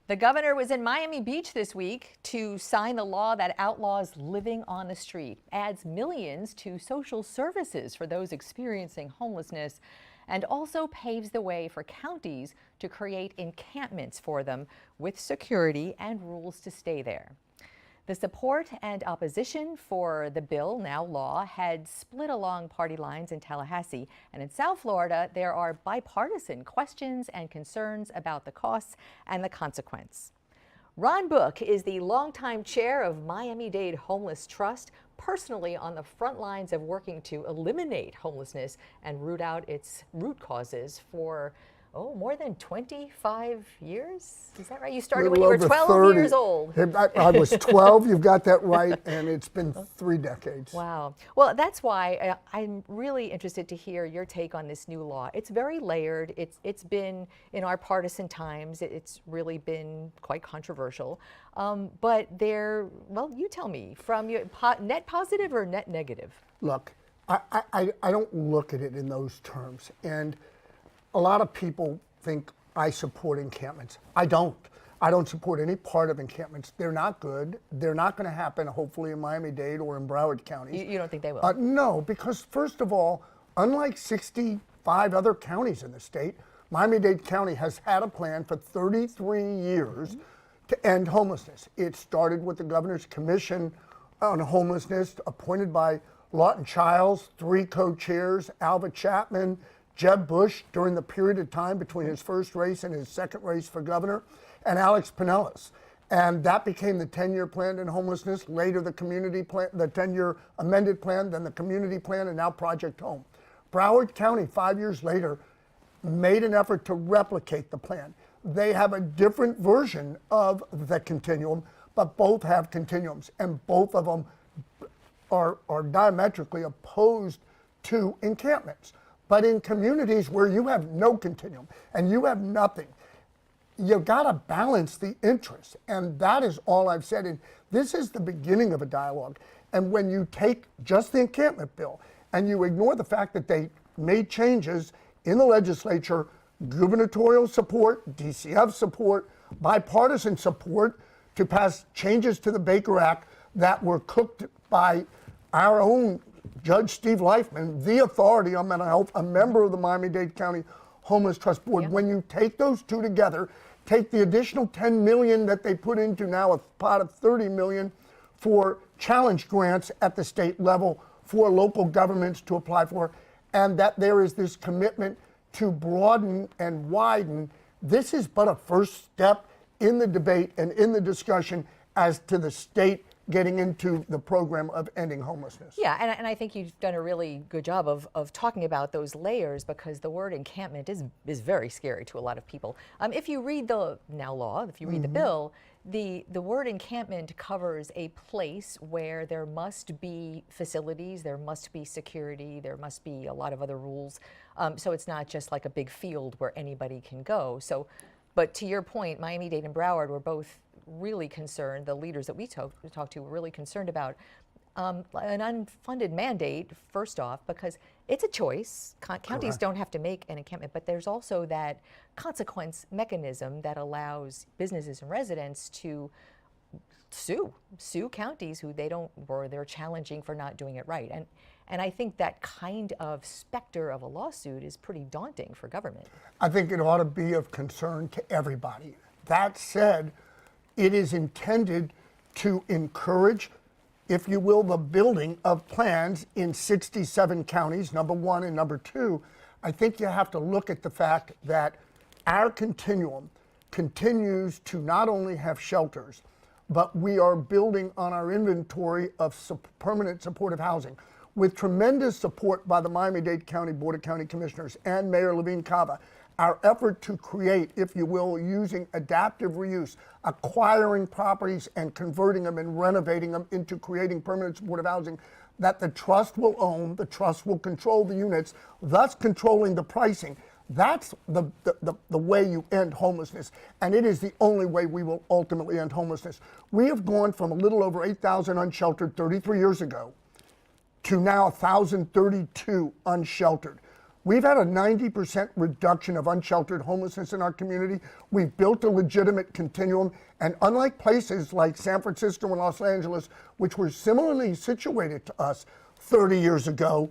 The governor was in Miami Beach this week to sign the law that outlaws living on the street, adds millions to social services for those experiencing homelessness, and also paves the way for counties to create encampments for them with security and rules to stay there. The support and opposition for the bill, now law, had split along party lines in Tallahassee. And in South Florida, there are bipartisan questions and concerns about the costs and the consequence. Ron Book is the longtime chair of Miami-Dade Homeless Trust, personally on the front lines of working to eliminate homelessness and root out its root causes for more than 25 years? Is that right? You started when you were 12 30. years old. I was 12, you've got that right, and it's been 3 decades. Wow. Well, that's why I'm really interested to hear your take on this new law. It's very layered. It's been, in our partisan times, it's really been quite controversial. But well, you tell me, from your net positive or net negative? Look, I don't look at it in those terms. And a lot of people think I support encampments. I don't. I don't support any part of encampments. They're not good. They're not going to happen, hopefully, in Miami-Dade or in Broward counties. You don't think they will? No, because first of all, unlike 65 other counties in the state, Miami-Dade County has had a plan for 33 years to end homelessness. It started with the Governor's Commission on Homelessness, appointed by Lawton Childs, 3 co-chairs, Alva Chapman, Jeb Bush during the period of time between his first race and his second race for governor, and Alex Pinellas. And that became the 10-year plan to end homelessness, later the community plan, the 10-year amended plan, then the community plan, and now Project Home. Broward County, 5 years later, made an effort to replicate the plan. They have a different version of the continuum, but both have continuums, and both of them are diametrically opposed to encampments. But in communities where you have no continuum and you have nothing, you've got to balance the interests. And that is all I've said. And this is the beginning of a dialogue. And when you take just the encampment bill and you ignore the fact that they made changes in the legislature, gubernatorial support, DCF support, bipartisan support to pass changes to the Baker Act that were cooked by our own Judge Steve Leifman, the authority on mental health, a member of the Miami-Dade County Homeless Trust Board. Yep. When you take those two together, take the additional $10 million that they put into now a pot of $30 million for challenge grants at the state level for local governments to apply for, and that there is this commitment to broaden and widen. This is but a first step in the debate and in the discussion as to the state getting into the program of ending homelessness. Yeah, and I think you've done a really good job of talking about those layers, because the word encampment is very scary to a lot of people. If you read the now law, if you read the bill, the word encampment covers a place where there must be facilities, there must be security, there must be a lot of other rules. So it's not just like a big field where anybody can go. So, but to your point, Miami-Dade and Broward were both really concerned, the leaders that we talked to were really concerned about an unfunded mandate, first off, because it's a choice. Counties don't have to make an encampment, but there's also that consequence mechanism that allows businesses and residents to sue counties who they're challenging for not doing it right. And I think that kind of specter of a lawsuit is pretty daunting for government. I think it ought to be of concern to everybody. That said, it is intended to encourage, if you will, the building of plans in 67 counties, number one, and number two. I think you have to look at the fact that our continuum continues to not only have shelters, but we are building on our inventory of permanent supportive housing with tremendous support by the Miami-Dade County Board of County Commissioners and Mayor Levine Cava. Our effort to create, if you will, using adaptive reuse, acquiring properties and converting them and renovating them into creating permanent supportive housing that the trust will own, the trust will control the units, thus controlling the pricing. That's the way you end homelessness, and it is the only way we will ultimately end homelessness. We have gone from a little over 8,000 unsheltered 33 years ago to now 1,032 unsheltered. We've had a 90% reduction of unsheltered homelessness in our community. We've built a legitimate continuum, and unlike places like San Francisco and Los Angeles, which were similarly situated to us 30 years ago,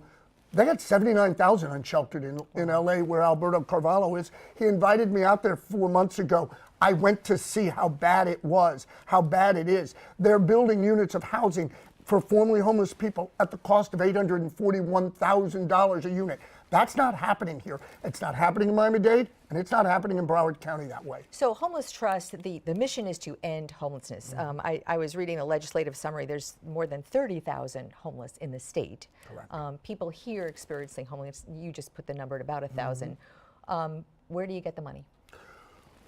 they got 79,000 unsheltered in LA, where Alberto Carvalho is. He invited me out there 4 months ago. I went to see how bad it was, how bad it is. They're building units of housing for formerly homeless people at the cost of $841,000 a unit. That's not happening here. It's not happening in Miami-Dade, and it's not happening in Broward County that way. So Homeless Trust, the mission is to end homelessness. I was reading the legislative summary. There's more than 30,000 homeless in the state. Correct. People here experiencing homelessness, you just put the number at about 1,000. Where do you get the money?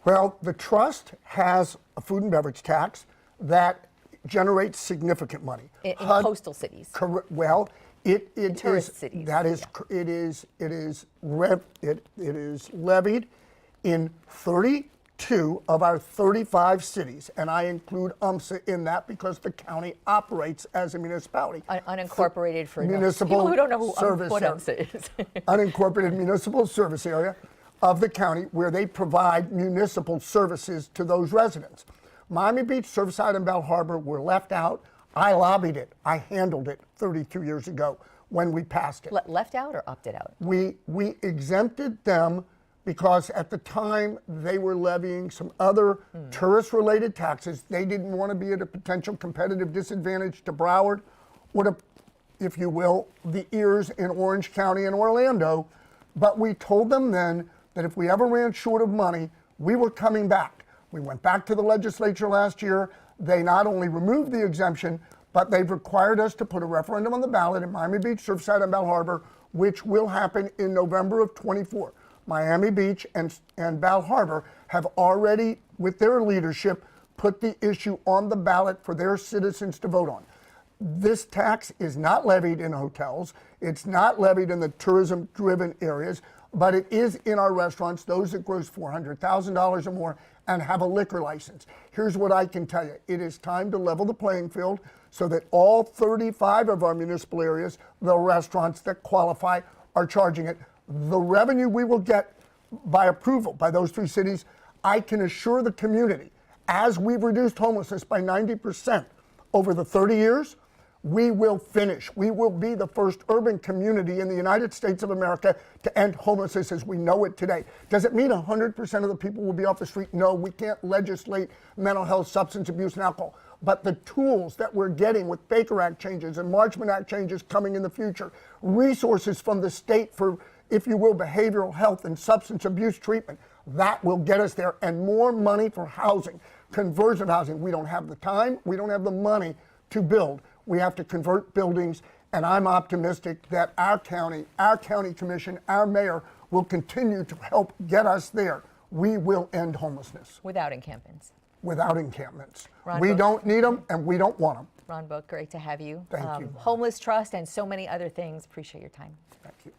Well, the trust has a food and beverage tax that generates significed money. In coastal cities. Well, it tourist is cities. that is it is levied in 32 of our 35 cities, and I include UMSA in that because the county operates as a municipality. Unincorporated for municipal people who don't know what service UMSA is. Unincorporated municipal service area of the county where they provide municipal services to those residents. Miami Beach, Surfside, and Bal Harbor were left out. I lobbied it. I handled it 32 years ago when we passed it. Left out or opted out? We exempted them because at the time they were levying some other tourist-related taxes. They didn't want to be at a potential competitive disadvantage to Broward or to, if you will, the ears in Orange County and Orlando. But we told them then that if we ever ran short of money, we were coming back. We went back to the legislature last year. They not only removed the exemption, but they've required us to put a referendum on the ballot in Miami Beach, Surfside, and Bal Harbor, which will happen in November of 24. Miami Beach and Bal Harbor have already, with their leadership, put the issue on the ballot for their citizens to vote on. This tax is not levied in hotels. It's not levied in the tourism-driven areas, but it is in our restaurants, those that gross $400,000 or more and have a liquor license. Here's what I can tell you. It is time to level the playing field so that all 35 of our municipal areas, the restaurants that qualify, are charging it. The revenue we will get by approval by those 3 cities, I can assure the community, as we've reduced homelessness by 90% over the 30 years, we will finish. We will be the first urban community in the United States of America to end homelessness as we know it today. Does it mean 100% of the people will be off the street? No, we can't legislate mental health, substance abuse, and alcohol. But the tools that we're getting with Baker Act changes and Marchman Act changes coming in the future, resources from the state for, if you will, behavioral health and substance abuse treatment, that will get us there. And more money for housing, conversion housing. We don't have the time, we don't have the money to build. We have to convert buildings, and I'm optimistic that our county commission, our mayor will continue to help get us there. We will end homelessness. Without encampments. Without encampments. Ron We Book. don't need them, and we don't want them. Ron Book, great to have you. Thank you. Homeless Trust and so many other things. Appreciate your time. Thank you.